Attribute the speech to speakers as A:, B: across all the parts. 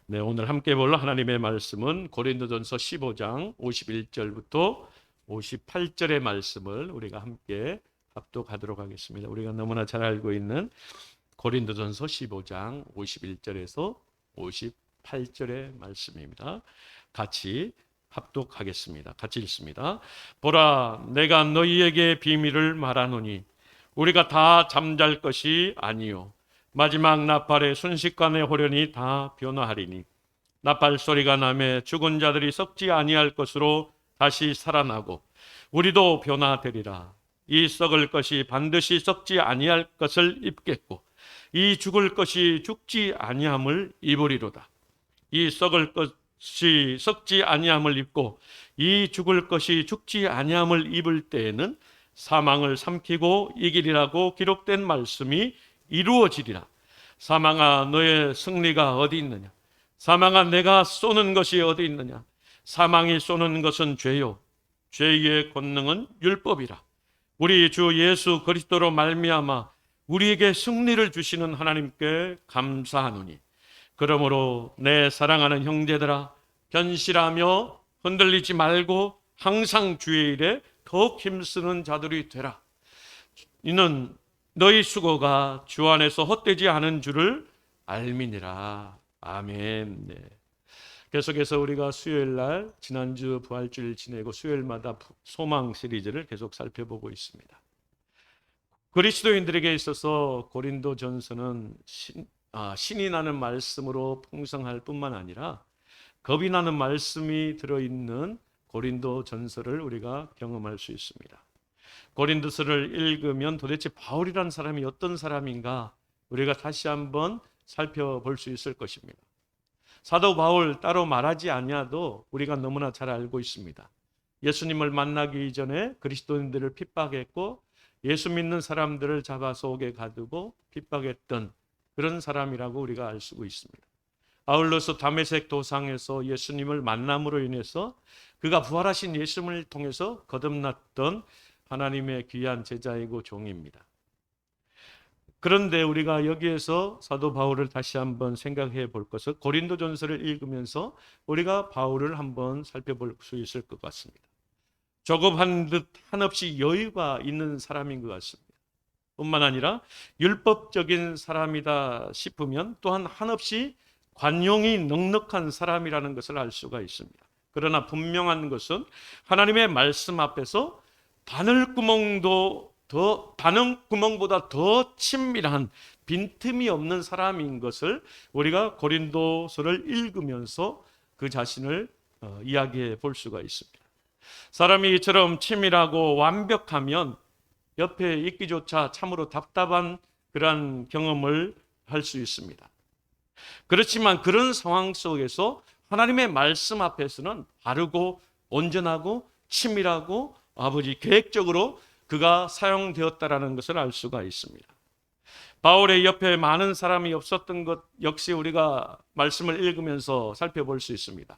A: 네, 오늘 함께 볼 하나님의 말씀은 고린도전서 15장 51절부터 58절의 말씀을 우리가 함께 합독하도록 하겠습니다. 우리가 너무나 잘 알고 있는 고린도전서 15장 51절에서 58절의 말씀입니다. 같이 합독하겠습니다. 같이 읽습니다. 보라, 내가 너희에게 비밀을 말하노니 우리가 다 잠잘 것이 아니요 마지막 나팔의 순식간에 호련히 다 변화하리니 나팔 소리가 나매 죽은 자들이 썩지 아니할 것으로 다시 살아나고 우리도 변화되리라. 이 썩을 것이 반드시 썩지 아니할 것을 입겠고 이 죽을 것이 죽지 아니함을 입으리로다. 이 썩을 것이 썩지 아니함을 입고 이 죽을 것이 죽지 아니함을 입을 때에는 사망을 삼키고 이기리라고 기록된 말씀이 이루어지리라. 사망아, 너의 승리가 어디 있느냐? 사망아, 내가 쏘는 것이 어디 있느냐? 사망이 쏘는 것은 죄요 죄의 권능은 율법이라. 우리 주 예수 그리스도로 말미암아 우리에게 승리를 주시는 하나님께 감사하노니 그러므로 내 사랑하는 형제들아, 견실하며 흔들리지 말고 항상 주의 일에 더욱 힘쓰는 자들이 되라. 이는 너희 수고가 주 안에서 헛되지 않은 줄을 알미니라. 아멘. 네. 계속해서 우리가 수요일 날 지난주 부활주일 지내고 수요일마다 소망 시리즈를 계속 살펴보고 있습니다. 그리스도인들에게 있어서 고린도전서는 신이 나는 말씀으로 풍성할 뿐만 아니라 겁이 나는 말씀이 들어있는 고린도전서를 우리가 경험할 수 있습니다. 고린도서를 읽으면 도대체 바울이라는 사람이 어떤 사람인가 우리가 다시 한번 살펴볼 수 있을 것입니다. 사도 바울 따로 말하지 아니하도 우리가 너무나 잘 알고 있습니다. 예수님을 만나기 이전에 그리스도인들을 핍박했고 예수 믿는 사람들을 잡아 속에 가두고 핍박했던 그런 사람이라고 우리가 알 수 있습니다. 아울러서 다메섹 도상에서 예수님을 만남으로 인해서 그가 부활하신 예수님을 통해서 거듭났던 하나님의 귀한 제자이고 종입니다. 그런데 우리가 여기에서 사도 바울을 다시 한번 생각해 볼 것은 고린도전서를 읽으면서 우리가 바울을 한번 살펴볼 수 있을 것 같습니다. 조급한 듯 한없이 여유가 있는 사람인 것 같습니다. 뿐만 아니라 율법적인 사람이다 싶으면 또한 한없이 관용이 넉넉한 사람이라는 것을 알 수가 있습니다. 그러나 분명한 것은 하나님의 말씀 앞에서 바늘구멍보다 더 친밀한 빈틈이 없는 사람인 것을 우리가 고린도서를 읽으면서 그 자신을 이야기해 볼 수가 있습니다. 사람이 이처럼 치밀하고 완벽하면 옆에 있기조차 참으로 답답한 그러한 경험을 할 수 있습니다. 그렇지만 그런 상황 속에서 하나님의 말씀 앞에서는 바르고 온전하고 치밀하고 아버지 계획적으로 그가 사용되었다라는 것을 알 수가 있습니다. 바울의 옆에 많은 사람이 없었던 것 역시 우리가 말씀을 읽으면서 살펴볼 수 있습니다.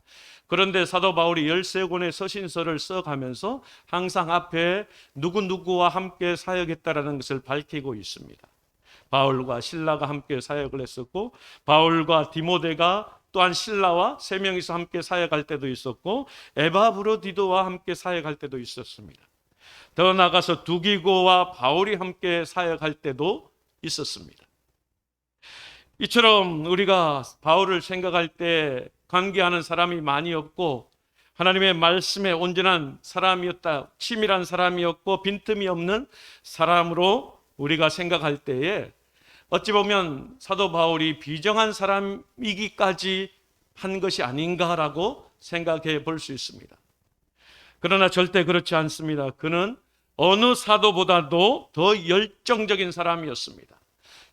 A: 그런데 사도 바울이 13권의 서신서를 써가면서 항상 앞에 누구누구와 함께 사역했다라는 것을 밝히고 있습니다. 바울과 실라가 함께 사역을 했었고 바울과 디모데가 또한 실라와 세 명이서 함께 사역할 때도 있었고 에바브로디도와 함께 사역할 때도 있었습니다. 더 나아가서 두기고와 바울이 함께 사역할 때도 있었습니다. 이처럼 우리가 바울을 생각할 때 관계하는 사람이 많이 없고 하나님의 말씀에 온전한 사람이었다, 치밀한 사람이었고 빈틈이 없는 사람으로 우리가 생각할 때에 어찌 보면 사도 바울이 비정한 사람이기까지 한 것이 아닌가라고 생각해 볼 수 있습니다. 그러나 절대 그렇지 않습니다. 그는 어느 사도보다도 더 열정적인 사람이었습니다.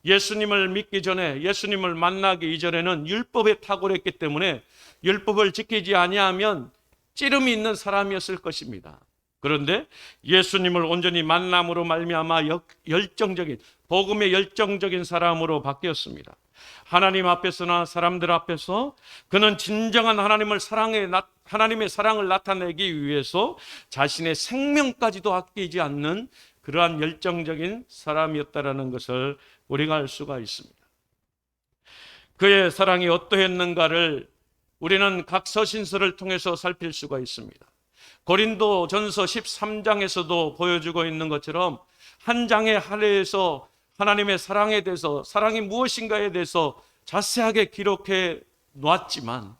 A: 예수님을 믿기 전에, 예수님을 만나기 이전에는 율법에 탁월했기 때문에 율법을 지키지 아니하면 찌름이 있는 사람이었을 것입니다. 그런데 예수님을 온전히 만남으로 말미암아 열정적인, 복음의 열정적인 사람으로 바뀌었습니다. 하나님 앞에서나 사람들 앞에서 그는 진정한 하나님의 사랑을 나타내기 위해서 자신의 생명까지도 아끼지 않는 그러한 열정적인 사람이었다라는 것을 우리가 알 수가 있습니다. 그의 사랑이 어떠했는가를 우리는 각 서신서를 통해서 살필 수가 있습니다. 고린도전서 13장에서도 보여주고 있는 것처럼 한 장의 할례에서 하나님의 사랑에 대해서, 사랑이 무엇인가에 대해서 자세하게 기록해 놓았지만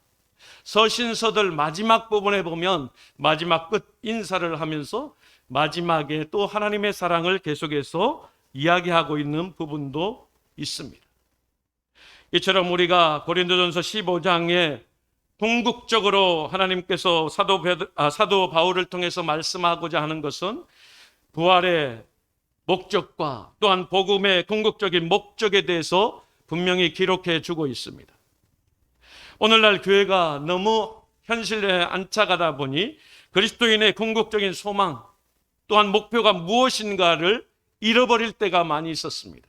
A: 서신서들 마지막 부분에 보면 마지막 끝 인사를 하면서 마지막에 또 하나님의 사랑을 계속해서 이야기하고 있는 부분도 있습니다. 이처럼 우리가 고린도전서 15장에 궁극적으로 하나님께서 사도 바울을 통해서 말씀하고자 하는 것은 부활의 목적과 또한 복음의 궁극적인 목적에 대해서 분명히 기록해 주고 있습니다. 오늘날 교회가 너무 현실에 안착하다 보니 그리스도인의 궁극적인 소망 또한 목표가 무엇인가를 잃어버릴 때가 많이 있었습니다.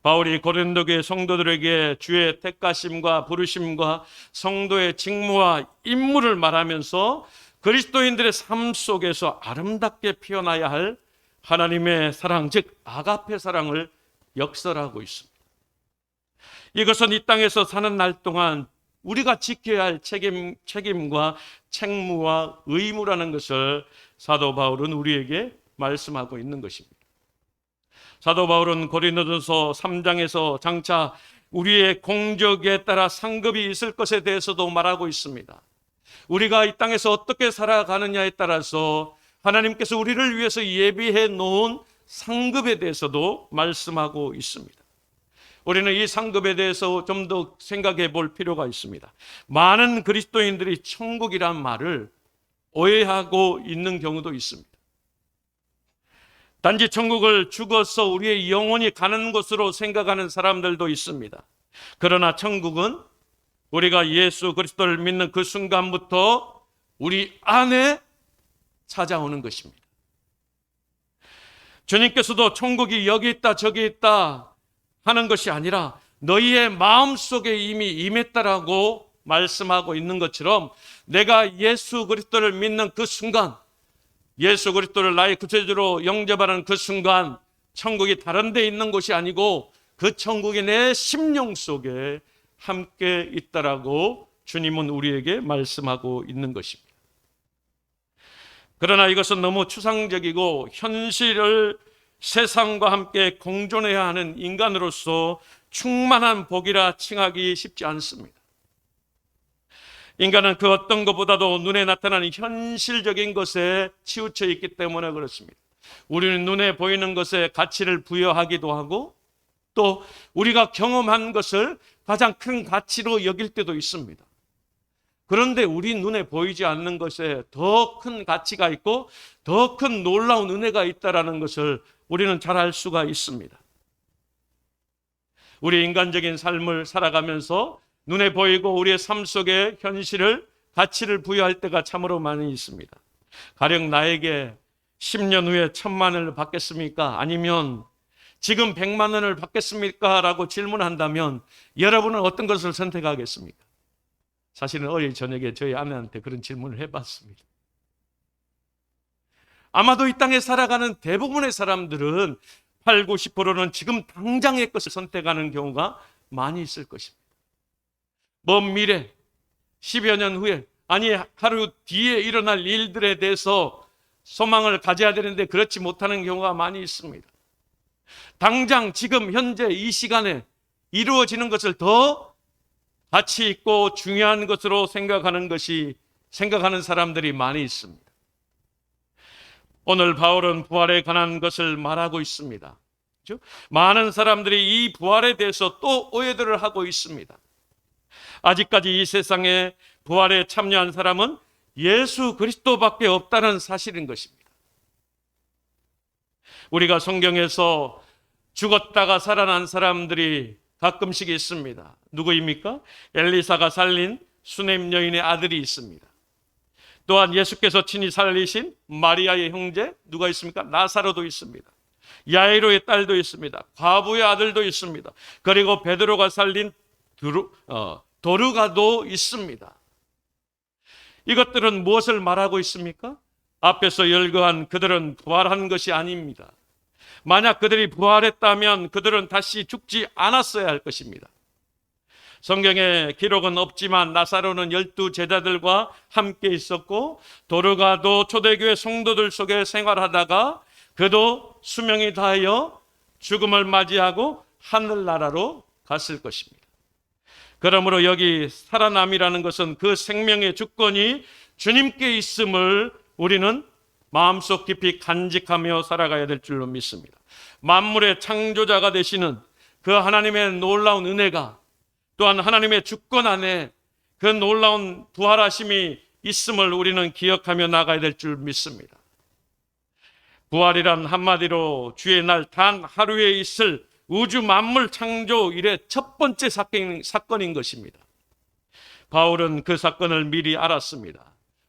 A: 바울이 고린도 교회 성도들에게 주의 택하심과 부르심과 성도의 직무와 임무를 말하면서 그리스도인들의 삶 속에서 아름답게 피어나야 할 하나님의 사랑, 즉 아가페 사랑을 역설하고 있습니다. 이것은 이 땅에서 사는 날 동안 우리가 지켜야 할 책임과 책무와 의무라는 것을 사도 바울은 우리에게 말씀하고 있는 것입니다. 사도 바울은 고린도전서 3장에서 장차 우리의 공적에 따라 상급이 있을 것에 대해서도 말하고 있습니다. 우리가 이 땅에서 어떻게 살아가느냐에 따라서 하나님께서 우리를 위해서 예비해 놓은 상급에 대해서도 말씀하고 있습니다. 우리는 이 상급에 대해서 좀 더 생각해 볼 필요가 있습니다. 많은 그리스도인들이 천국이란 말을 오해하고 있는 경우도 있습니다. 단지 천국을 죽어서 우리의 영혼이 가는 곳으로 생각하는 사람들도 있습니다. 그러나 천국은 우리가 예수 그리스도를 믿는 그 순간부터 우리 안에 찾아오는 것입니다. 주님께서도 천국이 여기 있다 저기 있다 하는 것이 아니라 너희의 마음속에 이미 임했다라고 말씀하고 있는 것처럼 내가 예수 그리스도를 믿는 그 순간, 예수 그리스도를 나의 구세주로 영접하는 그 순간 천국이 다른 데 있는 곳이 아니고 그 천국이 내 심령 속에 함께 있다라고 주님은 우리에게 말씀하고 있는 것입니다. 그러나 이것은 너무 추상적이고 현실을 세상과 함께 공존해야 하는 인간으로서 충만한 복이라 칭하기 쉽지 않습니다. 인간은 그 어떤 것보다도 눈에 나타나는 현실적인 것에 치우쳐 있기 때문에 그렇습니다. 우리는 눈에 보이는 것에 가치를 부여하기도 하고 또 우리가 경험한 것을 가장 큰 가치로 여길 때도 있습니다. 그런데 우리 눈에 보이지 않는 것에 더 큰 가치가 있고 더 큰 놀라운 은혜가 있다는 것을 우리는 잘 알 수가 있습니다. 우리 인간적인 삶을 살아가면서 눈에 보이고 우리의 삶 속에 현실을 가치를 부여할 때가 참으로 많이 있습니다. 가령 나에게 10년 후에 1,000만 원을 받겠습니까? 아니면 지금 100만 원을 받겠습니까? 라고 질문한다면 여러분은 어떤 것을 선택하겠습니까? 사실은 어릴 저녁에 저희 아내한테 그런 질문을 해봤습니다. 아마도 이 땅에 살아가는 대부분의 사람들은 8, 90%는 지금 당장의 것을 선택하는 경우가 많이 있을 것입니다. 먼 미래, 10여 년 후에, 아니 하루 뒤에 일어날 일들에 대해서 소망을 가져야 되는데 그렇지 못하는 경우가 많이 있습니다. 당장 지금 현재 이 시간에 이루어지는 것을 더 가치 있고 중요한 것으로 생각하는 사람들이 많이 있습니다. 오늘 바울은 부활에 관한 것을 말하고 있습니다. 그렇죠? 많은 사람들이 이 부활에 대해서 또 오해들을 하고 있습니다. 아직까지 이 세상에 부활에 참여한 사람은 예수 그리스도밖에 없다는 사실인 것입니다. 우리가 성경에서 죽었다가 살아난 사람들이 가끔씩 있습니다. 누구입니까? 엘리사가 살린 수넴 여인의 아들이 있습니다. 또한 예수께서 친히 살리신 마리아의 형제 누가 있습니까? 나사로도 있습니다. 야이로의 딸도 있습니다. 과부의 아들도 있습니다. 그리고 베드로가 살린 도르가도 있습니다. 이것들은 무엇을 말하고 있습니까? 앞에서 열거한 그들은 부활한 것이 아닙니다. 만약 그들이 부활했다면 그들은 다시 죽지 않았어야 할 것입니다. 성경에 기록은 없지만 나사로는 12 제자들과 함께 있었고 도르가도 초대교회 성도들 속에 생활하다가 그도 수명이 다하여 죽음을 맞이하고 하늘나라로 갔을 것입니다. 그러므로 여기 살아남이라는 것은 그 생명의 주권이 주님께 있음을 우리는 마음속 깊이 간직하며 살아가야 될 줄로 믿습니다. 만물의 창조자가 되시는 그 하나님의 놀라운 은혜가, 또한 하나님의 주권 안에 그 놀라운 부활하심이 있음을 우리는 기억하며 나가야 될 줄 믿습니다. 부활이란 한마디로 주의 날 단 하루에 있을 우주 만물 창조 이래 첫 번째 사건인 것입니다. 바울은 그 사건을 미리 알았습니다.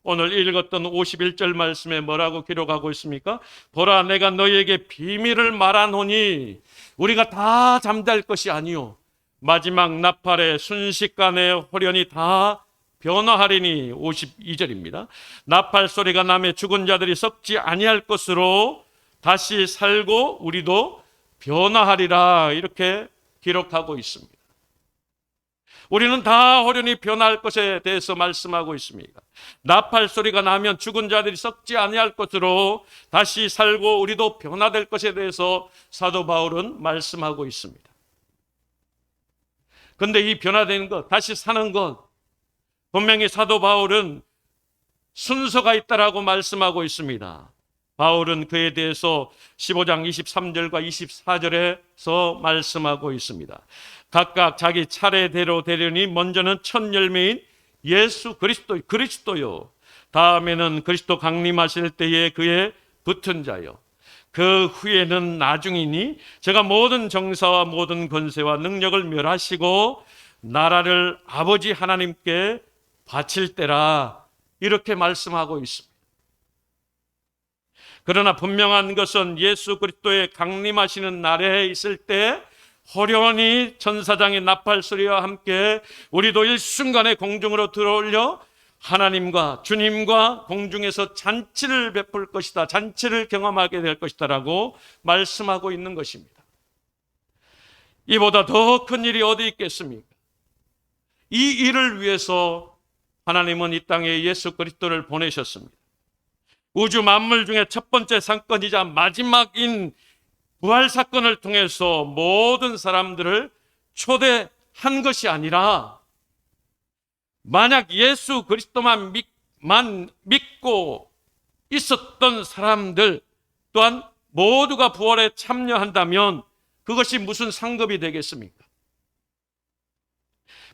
A: 오늘 읽었던 51절 말씀에 뭐라고 기록하고 있습니까? 보라, 내가 너희에게 비밀을 말하노니 우리가 다 잠잘 것이 아니요 마지막 나팔에 순식간에 홀연히 다 변화하리니. 52절입니다. 나팔 소리가 나며 죽은 자들이 썩지 아니할 것으로 다시 살고 우리도 변화하리라, 이렇게 기록하고 있습니다. 우리는 다 홀연히 변화할 것에 대해서 말씀하고 있습니다. 나팔 소리가 나면 죽은 자들이 썩지 아니할 것으로 다시 살고 우리도 변화될 것에 대해서 사도 바울은 말씀하고 있습니다. 그런데 이 변화되는 것, 다시 사는 것, 분명히 사도 바울은 순서가 있다라고 말씀하고 있습니다. 바울은 그에 대해서 15장 23절과 24절에서 말씀하고 있습니다. 각각 자기 차례대로 되려니 먼저는 첫 열매인 예수 그리스도요, 다음에는 그리스도 강림하실 때에 그의 붙은 자요, 그 후에는 나중이니 제가 모든 정사와 모든 권세와 능력을 멸하시고 나라를 아버지 하나님께 바칠 때라, 이렇게 말씀하고 있습니다. 그러나 분명한 것은 예수 그리스도의 강림하시는 날에 있을 때 호련히 천사장의 나팔 소리와 함께 우리도 일순간에 공중으로 들어올려 하나님과 주님과 공중에서 잔치를 베풀 것이다, 잔치를 경험하게 될 것이다 라고 말씀하고 있는 것입니다. 이보다 더 큰 일이 어디 있겠습니까? 이 일을 위해서 하나님은 이 땅에 예수 그리스도를 보내셨습니다. 우주 만물 중에 첫 번째 사건이자 마지막인 부활 사건을 통해서 모든 사람들을 초대한 것이 아니라, 만약 예수 그리스도만 믿고 있었던 사람들 또한 모두가 부활에 참여한다면 그것이 무슨 상급이 되겠습니까?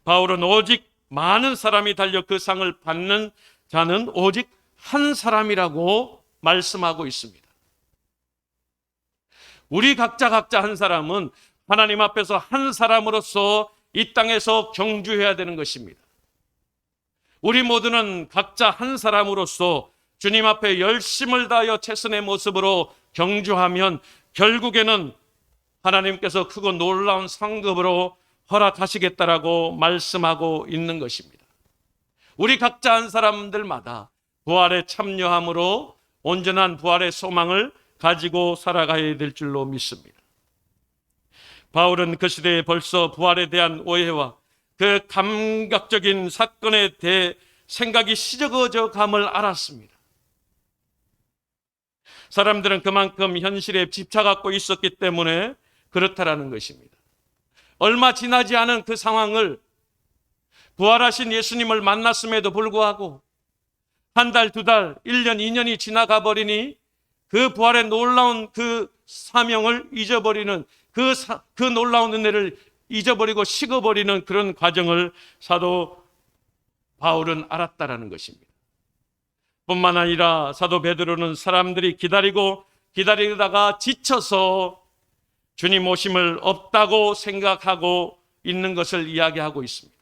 A: 바울은 오직 많은 사람이 달려 그 상을 받는 자는 오직 한 사람이라고 말씀하고 있습니다. 우리 각자 한 사람은 하나님 앞에서 한 사람으로서 이 땅에서 경주해야 되는 것입니다. 우리 모두는 각자 한 사람으로서 주님 앞에 열심을 다하여 최선의 모습으로 경주하면 결국에는 하나님께서 크고 놀라운 상급으로 허락하시겠다라고 말씀하고 있는 것입니다. 우리 각자 한 사람들마다 부활에 참여함으로 온전한 부활의 소망을 가지고 살아가야 될 줄로 믿습니다. 바울은 그 시대에 벌써 부활에 대한 오해와 그 감각적인 사건에 대해 생각이 시적어져 감을 알았습니다. 사람들은 그만큼 현실에 집착하고 있었기 때문에 그렇다라는 것입니다. 얼마 지나지 않은 그 상황을 부활하신 예수님을 만났음에도 불구하고 한 달, 두 달, 1년, 2년이 지나가 버리니 그 부활의 놀라운 그 사명을 잊어버리는, 그 놀라운 은혜를 잊어버리고 식어버리는 그런 과정을 사도 바울은 알았다라는 것입니다. 뿐만 아니라 사도 베드로는 사람들이 기다리다가 지쳐서 주님 오심을 없다고 생각하고 있는 것을 이야기하고 있습니다.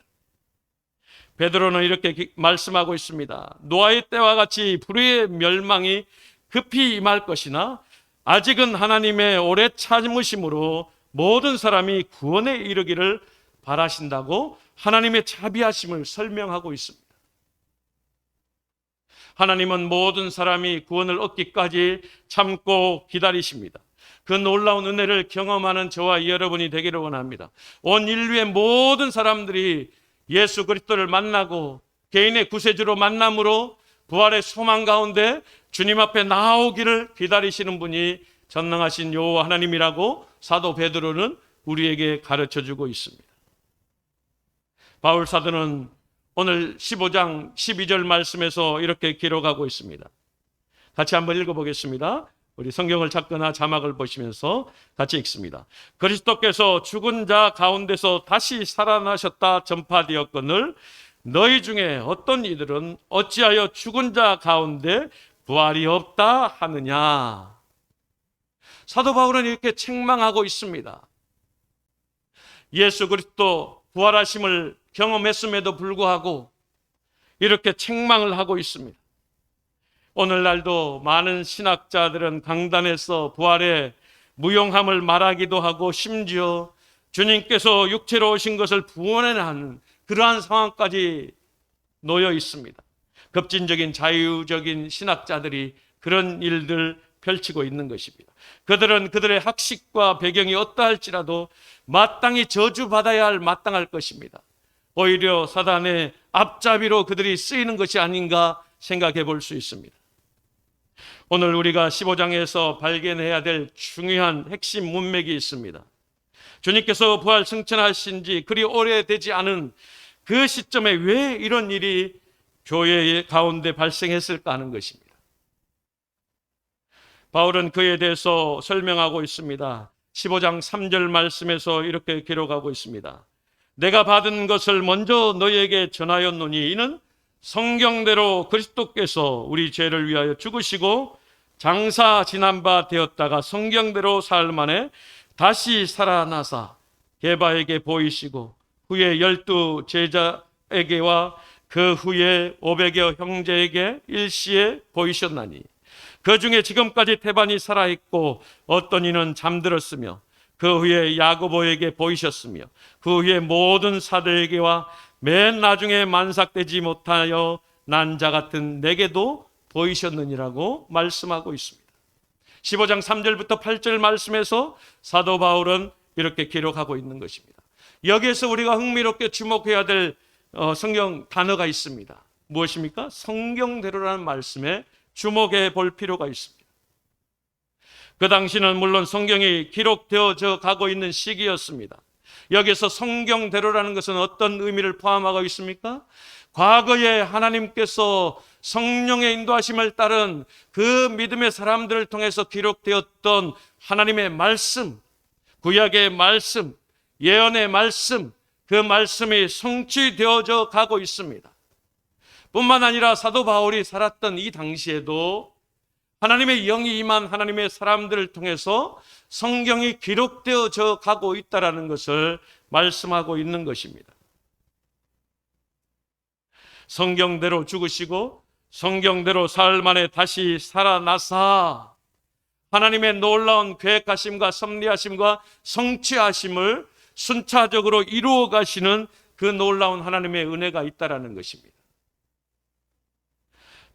A: 베드로는 이렇게 말씀하고 있습니다. 노아의 때와 같이 불의의 멸망이 급히 임할 것이나 아직은 하나님의 오래 참으심으로 모든 사람이 구원에 이르기를 바라신다고 하나님의 자비하심을 설명하고 있습니다. 하나님은 모든 사람이 구원을 얻기까지 참고 기다리십니다. 그 놀라운 은혜를 경험하는 저와 여러분이 되기를 원합니다. 온 인류의 모든 사람들이 예수 그리스도를 만나고 개인의 구세주로 만남으로 부활의 소망 가운데 주님 앞에 나오기를 기다리시는 분이 전능하신 여호와 하나님이라고 사도 베드로는 우리에게 가르쳐주고 있습니다. 바울 사도는 오늘 15장 12절 말씀에서 이렇게 기록하고 있습니다. 같이 한번 읽어보겠습니다. 우리 성경을 찾거나 자막을 보시면서 같이 읽습니다. 그리스도께서 죽은 자 가운데서 다시 살아나셨다 전파되었거늘 너희 중에 어떤 이들은 어찌하여 죽은 자 가운데 부활이 없다 하느냐. 사도 바울은 이렇게 책망하고 있습니다. 예수 그리스도 부활하심을 경험했음에도 불구하고 이렇게 책망을 하고 있습니다. 오늘날도 많은 신학자들은 강단에서 부활의 무용함을 말하기도 하고 심지어 주님께서 육체로 오신 것을 부인하는 그러한 상황까지 놓여 있습니다. 급진적인 자유적인 신학자들이 그런 일들 펼치고 있는 것입니다. 그들은 그들의 학식과 배경이 어떠할지라도 마땅히 저주받아야 할 마땅할 것입니다. 오히려 사단의 앞잡이로 그들이 쓰이는 것이 아닌가 생각해 볼 수 있습니다. 오늘 우리가 15장에서 발견해야 될 중요한 핵심 문맥이 있습니다. 주님께서 부활 승천하신 지 그리 오래되지 않은 그 시점에 왜 이런 일이 교회 가운데 발생했을까 하는 것입니다. 바울은 그에 대해서 설명하고 있습니다. 15장 3절 말씀에서 이렇게 기록하고 있습니다. 내가 받은 것을 먼저 너희에게 전하였노니 이는 성경대로 그리스도께서 우리 죄를 위하여 죽으시고 장사 지난 바 되었다가 성경대로 사흘 만에 다시 살아나사 게바에게 보이시고 후에 12 제자에게와 그 후에 500여 형제에게 일시에 보이셨나니 그 중에 지금까지 태반이 살아있고 어떤 이는 잠들었으며 그 후에 야고보에게 보이셨으며 그 후에 모든 사도에게와 맨 나중에 만삭되지 못하여 난 자 같은 내게도 보이셨느니라고 말씀하고 있습니다. 15장 3절부터 8절 말씀에서 사도 바울은 이렇게 기록하고 있는 것입니다. 여기에서 우리가 흥미롭게 주목해야 될 성경 단어가 있습니다. 무엇입니까? 성경대로라는 말씀에 주목해 볼 필요가 있습니다. 그 당시는 물론 성경이 기록되어져 가고 있는 시기였습니다. 여기서 성경대로라는 것은 어떤 의미를 포함하고 있습니까? 과거에 하나님께서 성령의 인도하심을 따른 그 믿음의 사람들을 통해서 기록되었던 하나님의 말씀, 구약의 말씀, 예언의 말씀, 그 말씀이 성취되어져 가고 있습니다. 뿐만 아니라 사도 바울이 살았던 이 당시에도 하나님의 영이 임한 하나님의 사람들을 통해서 성경이 기록되어져 가고 있다는 것을 말씀하고 있는 것입니다. 성경대로 죽으시고 성경대로 사흘 만에 다시 살아나사 하나님의 놀라운 계획하심과 섭리하심과 성취하심을 순차적으로 이루어 가시는 그 놀라운 하나님의 은혜가 있다는 것입니다.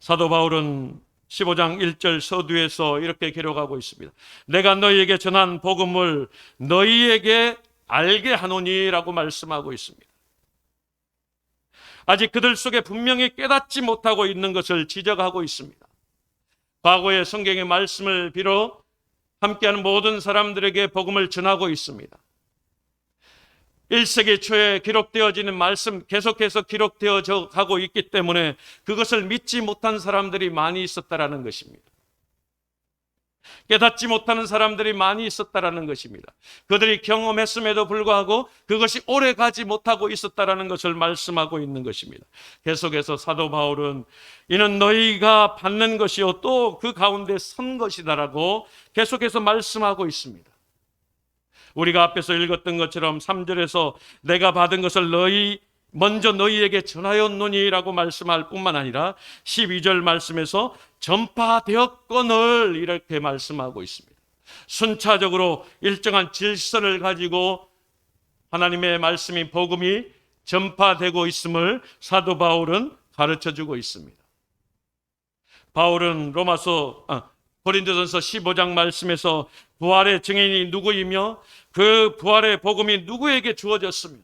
A: 사도 바울은 15장 1절 서두에서 이렇게 기록하고 있습니다. 내가 너희에게 전한 복음을 너희에게 알게 하노니라고 말씀하고 있습니다. 아직 그들 속에 분명히 깨닫지 못하고 있는 것을 지적하고 있습니다. 과거의 성경의 말씀을 빌어 함께하는 모든 사람들에게 복음을 전하고 있습니다. 1세기 초에 기록되어지는 말씀 계속해서 기록되어져 가고 있기 때문에 그것을 믿지 못한 사람들이 많이 있었다라는 것입니다. 깨닫지 못하는 사람들이 많이 있었다라는 것입니다. 그들이 경험했음에도 불구하고 그것이 오래 가지 못하고 있었다라는 것을 말씀하고 있는 것입니다. 계속해서 사도 바울은 이는 너희가 받는 것이요 또 그 가운데 선 것이다라고 계속해서 말씀하고 있습니다. 우리가 앞에서 읽었던 것처럼 3절에서 내가 받은 것을 먼저 너희에게 전하였노니라고 말씀할 뿐만 아니라 12절 말씀에서 전파되었거늘 이렇게 말씀하고 있습니다. 순차적으로 일정한 질서를 가지고 하나님의 말씀이 복음이 전파되고 있음을 사도 바울은 가르쳐주고 있습니다. 바울은 고린도전서 15장 말씀에서 부활의 증인이 누구이며 그 부활의 복음이 누구에게 주어졌으며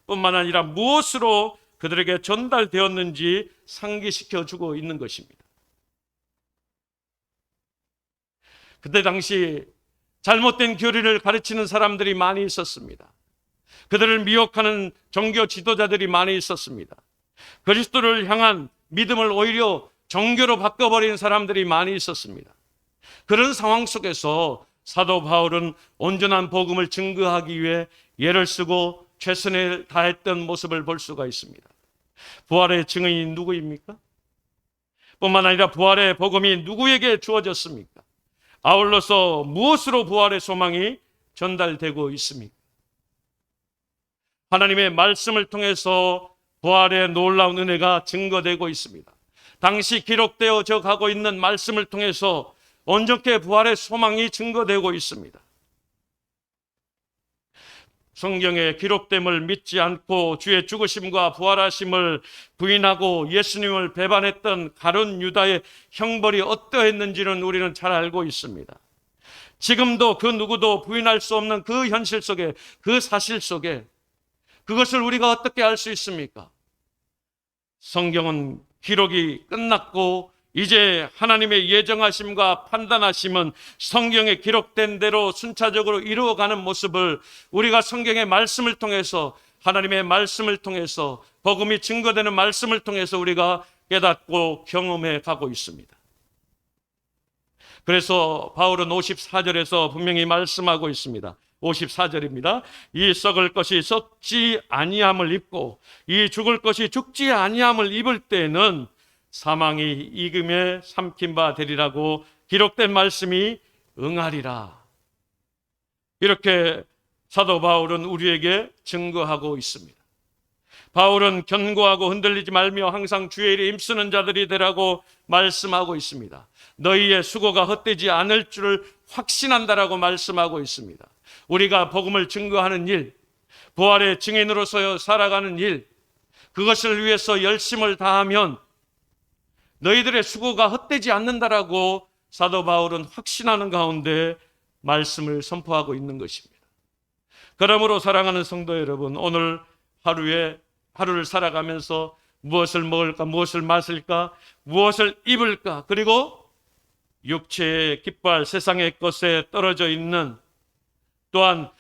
A: 뿐만 아니라 무엇으로 그들에게 전달되었는지 상기시켜 주고 있는 것입니다. 그때 당시 잘못된 교리를 가르치는 사람들이 많이 있었습니다. 그들을 미혹하는 종교 지도자들이 많이 있었습니다. 그리스도를 향한 믿음을 오히려 종교로 바꿔버린 사람들이 많이 있었습니다. 그런 상황 속에서 사도 바울은 온전한 복음을 증거하기 위해 애를 쓰고 최선을 다했던 모습을 볼 수가 있습니다. 부활의 증인이 누구입니까? 뿐만 아니라 부활의 복음이 누구에게 주어졌습니까? 아울러서 무엇으로 부활의 소망이 전달되고 있습니까? 하나님의 말씀을 통해서 부활의 놀라운 은혜가 증거되고 있습니다. 당시 기록되어져 가고 있는 말씀을 통해서 온전케 부활의 소망이 증거되고 있습니다. 성경에 기록됨을 믿지 않고 주의 죽으심과 부활하심을 부인하고 예수님을 배반했던 가룟 유다의 형벌이 어떠했는지는 우리는 잘 알고 있습니다. 지금도 그 누구도 부인할 수 없는 그 현실 속에, 그 사실 속에 그것을 우리가 어떻게 알 수 있습니까? 성경은 기록이 끝났고 이제 하나님의 예정하심과 판단하심은 성경에 기록된 대로 순차적으로 이루어가는 모습을 우리가 성경의 말씀을 통해서, 하나님의 말씀을 통해서, 복음이 증거되는 말씀을 통해서 우리가 깨닫고 경험해 가고 있습니다. 그래서 바울은 54절에서 분명히 말씀하고 있습니다. 54절입니다. 이 썩을 것이 썩지 아니함을 입고 이 죽을 것이 죽지 아니함을 입을 때에는 사망이 이금에 삼킨 바 되리라고 기록된 말씀이 응하리라. 이렇게 사도 바울은 우리에게 증거하고 있습니다. 바울은 견고하고 흔들리지 말며 항상 주의 일에 힘쓰는 자들이 되라고 말씀하고 있습니다. 너희의 수고가 헛되지 않을 줄을 확신한다라고 말씀하고 있습니다. 우리가 복음을 증거하는 일, 부활의 증인으로서 살아가는 일, 그것을 위해서 열심을 다하면 너희들의 수고가 헛되지 않는다라고 사도 바울은 확신하는 가운데 말씀을 선포하고 있는 것입니다. 그러므로 사랑하는 성도 여러분, 오늘 하루를 살아가면서 무엇을 먹을까, 무엇을 마실까, 무엇을 입을까, 그리고 육체의 기뻐할 세상의 것에 떨어져 있는, 또한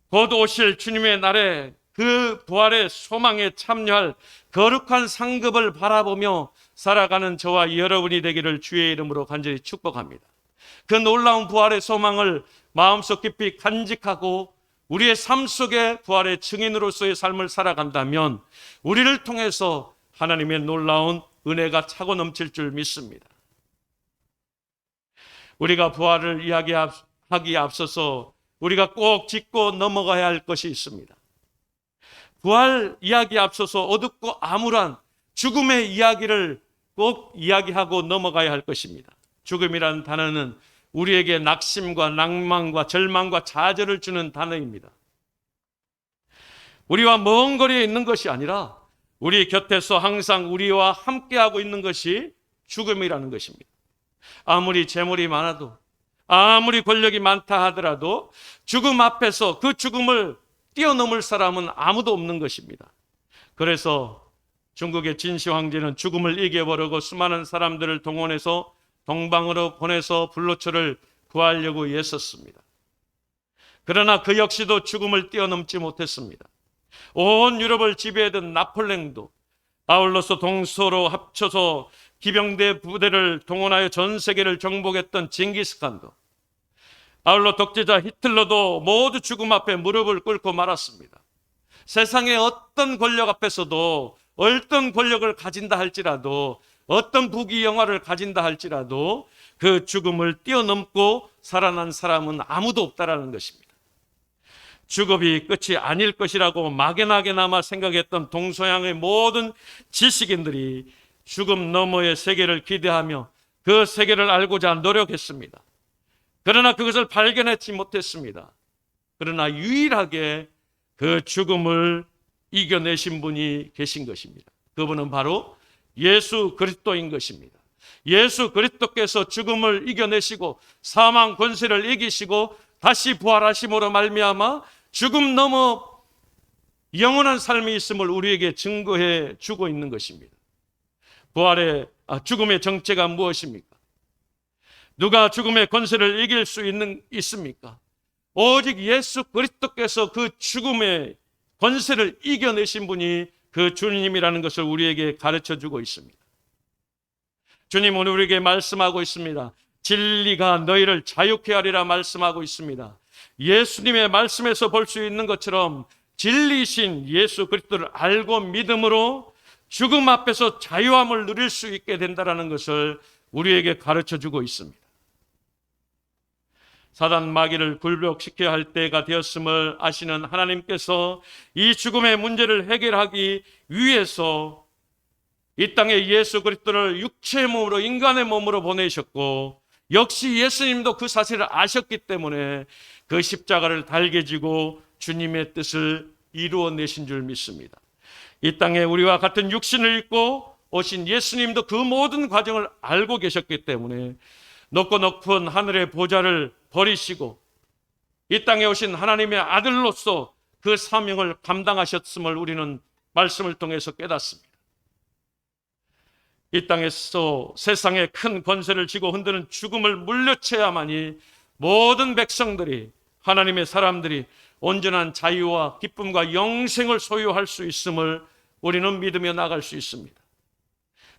A: 곧 오실 주님의 날에 그 부활의 소망에 참여할 거룩한 상급을 바라보며 살아가는 저와 여러분이 되기를 주의 이름으로 간절히 축복합니다. 그 놀라운 부활의 소망을 마음속 깊이 간직하고 우리의 삶 속에 부활의 증인으로서의 삶을 살아간다면 우리를 통해서 하나님의 놀라운 은혜가 차고 넘칠 줄 믿습니다. 우리가 부활을 이야기하기에 앞서서 우리가 꼭 짚고 넘어가야 할 것이 있습니다. 부활 이야기에 앞서서 어둡고 암울한 죽음의 이야기를 꼭 이야기하고 넘어가야 할 것입니다. 죽음이라는 단어는 우리에게 낙심과 낭만과 절망과 좌절을 주는 단어입니다. 우리와 먼 거리에 있는 것이 아니라 우리 곁에서 항상 우리와 함께하고 있는 것이 죽음이라는 것입니다. 아무리 재물이 많아도, 아무리 권력이 많다 하더라도 죽음 앞에서 그 죽음을 뛰어넘을 사람은 아무도 없는 것입니다. 그래서 중국의 진시 황제는 죽음을 이겨버리고 수많은 사람들을 동원해서 동방으로 보내서 불로초를 구하려고 애썼습니다. 그러나 그 역시도 죽음을 뛰어넘지 못했습니다. 온 유럽을 지배하던 나폴레옹도, 아울러서 동서로 합쳐서 기병대 부대를 동원하여 전 세계를 정복했던 징기스칸도, 아울러 독재자 히틀러도 모두 죽음 앞에 무릎을 꿇고 말았습니다. 세상의 어떤 권력 앞에서도, 어떤 권력을 가진다 할지라도, 어떤 부귀 영화를 가진다 할지라도 그 죽음을 뛰어넘고 살아난 사람은 아무도 없다라는 것입니다. 죽음이 끝이 아닐 것이라고 막연하게나마 생각했던 동서양의 모든 지식인들이 죽음 너머의 세계를 기대하며 그 세계를 알고자 노력했습니다. 그러나 그것을 발견하지 못했습니다. 그러나 유일하게 그 죽음을 이겨내신 분이 계신 것입니다. 그분은 바로 예수 그리스도인 것입니다. 예수 그리스도께서 죽음을 이겨내시고 사망 권세를 이기시고 다시 부활하심으로 말미암아 죽음 넘어 영원한 삶이 있음을 우리에게 증거해 주고 있는 것입니다. 죽음의 정체가 무엇입니까? 누가 죽음의 권세를 이길 수 있습니까? 오직 예수 그리스도께서 그 죽음의 권세를 이겨내신 분이 그 주님이라는 것을 우리에게 가르쳐 주고 있습니다. 주님은 우리에게 말씀하고 있습니다. 진리가 너희를 자유케 하리라 말씀하고 있습니다. 예수님의 말씀에서 볼 수 있는 것처럼 진리이신 예수 그리스도를 알고 믿음으로 죽음 앞에서 자유함을 누릴 수 있게 된다는 것을 우리에게 가르쳐 주고 있습니다. 사단 마귀를 굴복시켜야 할 때가 되었음을 아시는 하나님께서 이 죽음의 문제를 해결하기 위해서 이 땅에 예수 그리스도를 육체의 몸으로 인간의 몸으로 보내셨고 역시 예수님도 그 사실을 아셨기 때문에 그 십자가를 달게 지고 주님의 뜻을 이루어내신 줄 믿습니다. 이 땅에 우리와 같은 육신을 입고 오신 예수님도 그 모든 과정을 알고 계셨기 때문에 높고 높은 하늘의 보좌를 버리시고 이 땅에 오신 하나님의 아들로서 그 사명을 감당하셨음을 우리는 말씀을 통해서 깨닫습니다. 이 땅에서 세상에 큰 권세를 쥐고 흔드는 죽음을 물리쳐야만이 모든 백성들이, 하나님의 사람들이 온전한 자유와 기쁨과 영생을 소유할 수 있음을 우리는 믿으며 나갈 수 있습니다.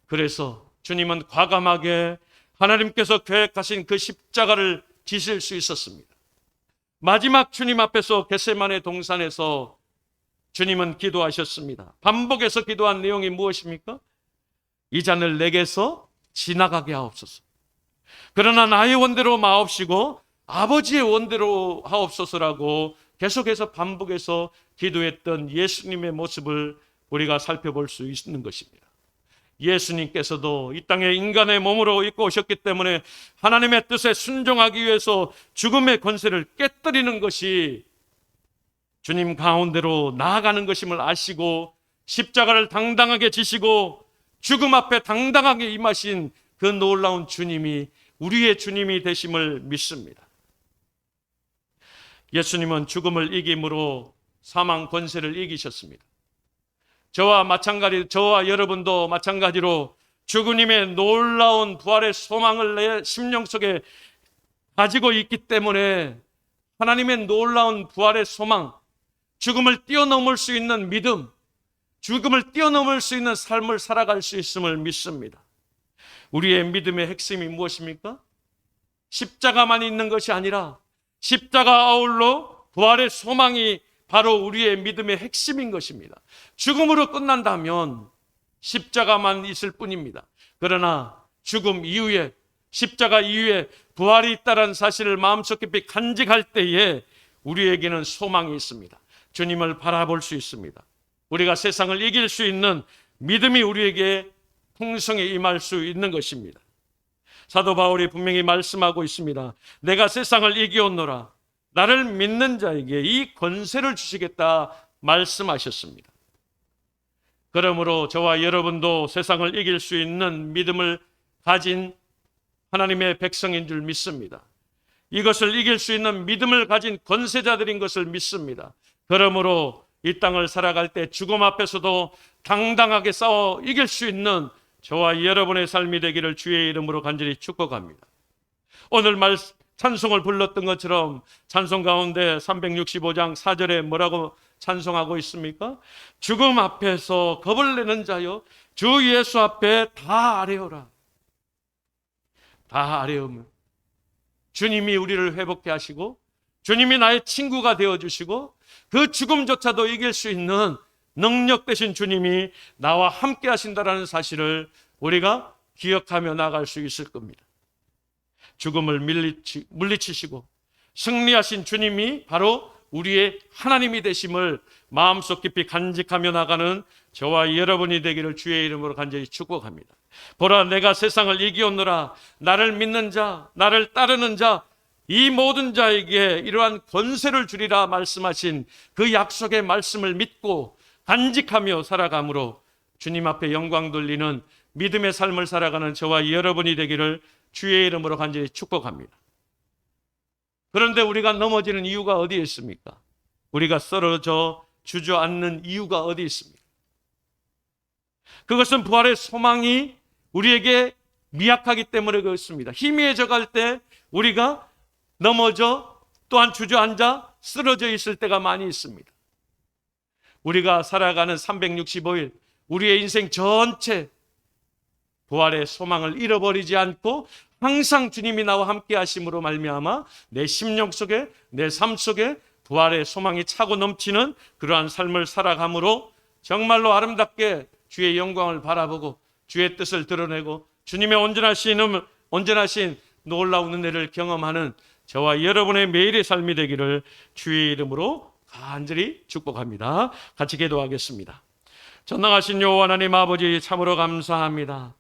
A: 그래서 주님은 과감하게 하나님께서 계획하신 그 십자가를 지실 수 있었습니다. 마지막 주님 앞에서 겟세마네 동산에서 주님은 기도하셨습니다. 반복해서 기도한 내용이 무엇입니까? 이 잔을 내게서 지나가게 하옵소서. 그러나 나의 원대로 마옵시고 아버지의 원대로 하옵소서라고 계속해서 반복해서 기도했던 예수님의 모습을 우리가 살펴볼 수 있는 것입니다. 예수님께서도 이 땅에 인간의 몸으로 입고 오셨기 때문에 하나님의 뜻에 순종하기 위해서 죽음의 권세를 깨뜨리는 것이 주님 가운데로 나아가는 것임을 아시고 십자가를 당당하게 지시고 죽음 앞에 당당하게 임하신 그 놀라운 주님이 우리의 주님이 되심을 믿습니다. 예수님은 죽음을 이김으로 사망 권세를 이기셨습니다. 저와 여러분도 마찬가지로 주님의 놀라운 부활의 소망을 내 심령 속에 가지고 있기 때문에 하나님의 놀라운 부활의 소망, 죽음을 뛰어넘을 수 있는 믿음, 죽음을 뛰어넘을 수 있는 삶을 살아갈 수 있음을 믿습니다. 우리의 믿음의 핵심이 무엇입니까? 십자가만 있는 것이 아니라 십자가 아울러 부활의 소망이 바로 우리의 믿음의 핵심인 것입니다. 죽음으로 끝난다면 십자가만 있을 뿐입니다. 그러나 죽음 이후에, 십자가 이후에 부활이 있다는 사실을 마음속 깊이 간직할 때에 우리에게는 소망이 있습니다. 주님을 바라볼 수 있습니다. 우리가 세상을 이길 수 있는 믿음이 우리에게 풍성히 임할 수 있는 것입니다. 사도 바울이 분명히 말씀하고 있습니다. 내가 세상을 이기었노라. 나를 믿는 자에게 이 권세를 주시겠다 말씀하셨습니다. 그러므로 저와 여러분도 세상을 이길 수 있는 믿음을 가진 하나님의 백성인 줄 믿습니다. 이것을 이길 수 있는 믿음을 가진 권세자들인 것을 믿습니다. 그러므로 이 땅을 살아갈 때 죽음 앞에서도 당당하게 싸워 이길 수 있는 저와 여러분의 삶이 되기를 주의 이름으로 간절히 축복합니다. 오늘 찬송을 불렀던 것처럼 찬송 가운데 365장 4절에 뭐라고 찬송하고 있습니까? 죽음 앞에서 겁을 내는 자여 주 예수 앞에 다 아뢰어라. 다 아뢰으면 주님이 우리를 회복케 하시고 주님이 나의 친구가 되어주시고 그 죽음조차도 이길 수 있는 능력 되신 주님이 나와 함께 하신다는 사실을 우리가 기억하며 나갈 수 있을 겁니다. 죽음을 물리치시고 승리하신 주님이 바로 우리의 하나님이 되심을 마음속 깊이 간직하며 나가는 저와 여러분이 되기를 주의 이름으로 간절히 축복합니다. 보라, 내가 세상을 이기었노라. 나를 믿는 자, 나를 따르는 자, 이 모든 자에게 이러한 권세를 주리라 말씀하신 그 약속의 말씀을 믿고 간직하며 살아감으로 주님 앞에 영광 돌리는 믿음의 삶을 살아가는 저와 여러분이 되기를 주의 이름으로 간절히 축복합니다. 그런데 우리가 넘어지는 이유가 어디에 있습니까? 우리가 쓰러져 주저앉는 이유가 어디 있습니까? 그것은 부활의 소망이 우리에게 미약하기 때문에 그렇습니다. 희미해져 갈 때 우리가 넘어져 또한 주저앉아 쓰러져 있을 때가 많이 있습니다. 우리가 살아가는 365일 우리의 인생 전체 부활의 소망을 잃어버리지 않고 항상 주님이 나와 함께 하심으로 말미암아 내 심령 속에 내 삶 속에 부활의 소망이 차고 넘치는 그러한 삶을 살아감으로 정말로 아름답게 주의 영광을 바라보고 주의 뜻을 드러내고 주님의 온전하신 놀라운 은혜를 경험하는 저와 여러분의 매일의 삶이 되기를 주의 이름으로 간절히 축복합니다. 같이 기도하겠습니다. 전능하신 여호와 하나님 아버지, 참으로 감사합니다.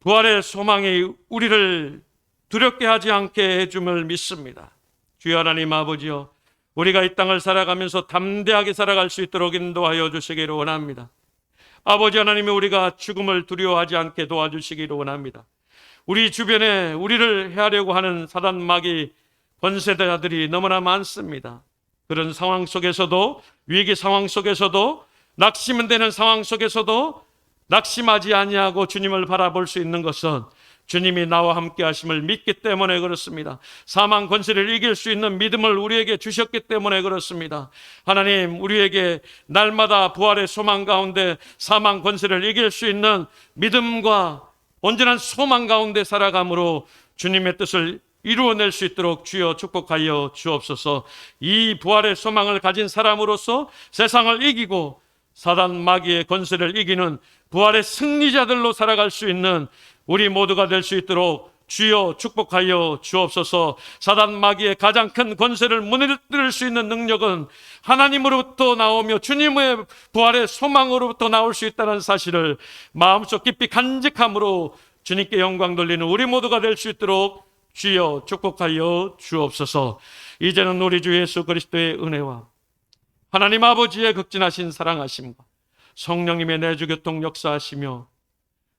A: 부활의 소망이 우리를 두렵게 하지 않게 해줌을 믿습니다. 주여 하나님 아버지여, 우리가 이 땅을 살아가면서 담대하게 살아갈 수 있도록 인도하여 주시기를 원합니다. 아버지 하나님이 우리가 죽음을 두려워하지 않게 도와주시기를 원합니다. 우리 주변에 우리를 해하려고 하는 사단 마귀 권세자들이 너무나 많습니다. 그런 상황 속에서도, 위기 상황 속에서도, 낙심은 되는 상황 속에서도 낙심하지 아니하고 주님을 바라볼 수 있는 것은 주님이 나와 함께 하심을 믿기 때문에 그렇습니다. 사망 권세를 이길 수 있는 믿음을 우리에게 주셨기 때문에 그렇습니다. 하나님, 우리에게 날마다 부활의 소망 가운데 사망 권세를 이길 수 있는 믿음과 온전한 소망 가운데 살아감으로 주님의 뜻을 이루어낼 수 있도록 주여 축복하여 주옵소서. 이 부활의 소망을 가진 사람으로서 세상을 이기고 사단 마귀의 권세를 이기는 부활의 승리자들로 살아갈 수 있는 우리 모두가 될 수 있도록 주여 축복하여 주옵소서. 사단 마귀의 가장 큰 권세를 무너뜨릴 수 있는 능력은 하나님으로부터 나오며 주님의 부활의 소망으로부터 나올 수 있다는 사실을 마음속 깊이 간직함으로 주님께 영광 돌리는 우리 모두가 될 수 있도록 주여 축복하여 주옵소서. 이제는 우리 주 예수 그리스도의 은혜와 하나님 아버지의 극진하신 사랑하심과 성령님의 내주교통 역사하시며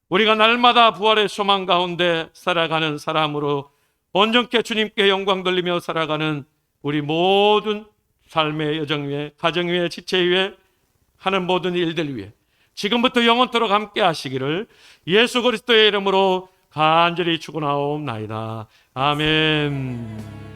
A: 우리가 날마다 부활의 소망 가운데 살아가는 사람으로 온전케 주님께 영광 돌리며 살아가는 우리 모든 삶의 여정 위에, 가정 위에, 지체 위에, 하는 모든 일들 위에 지금부터 영원토록 함께 하시기를 예수 그리스도의 이름으로 간절히 축원하옵나이다. 아멘.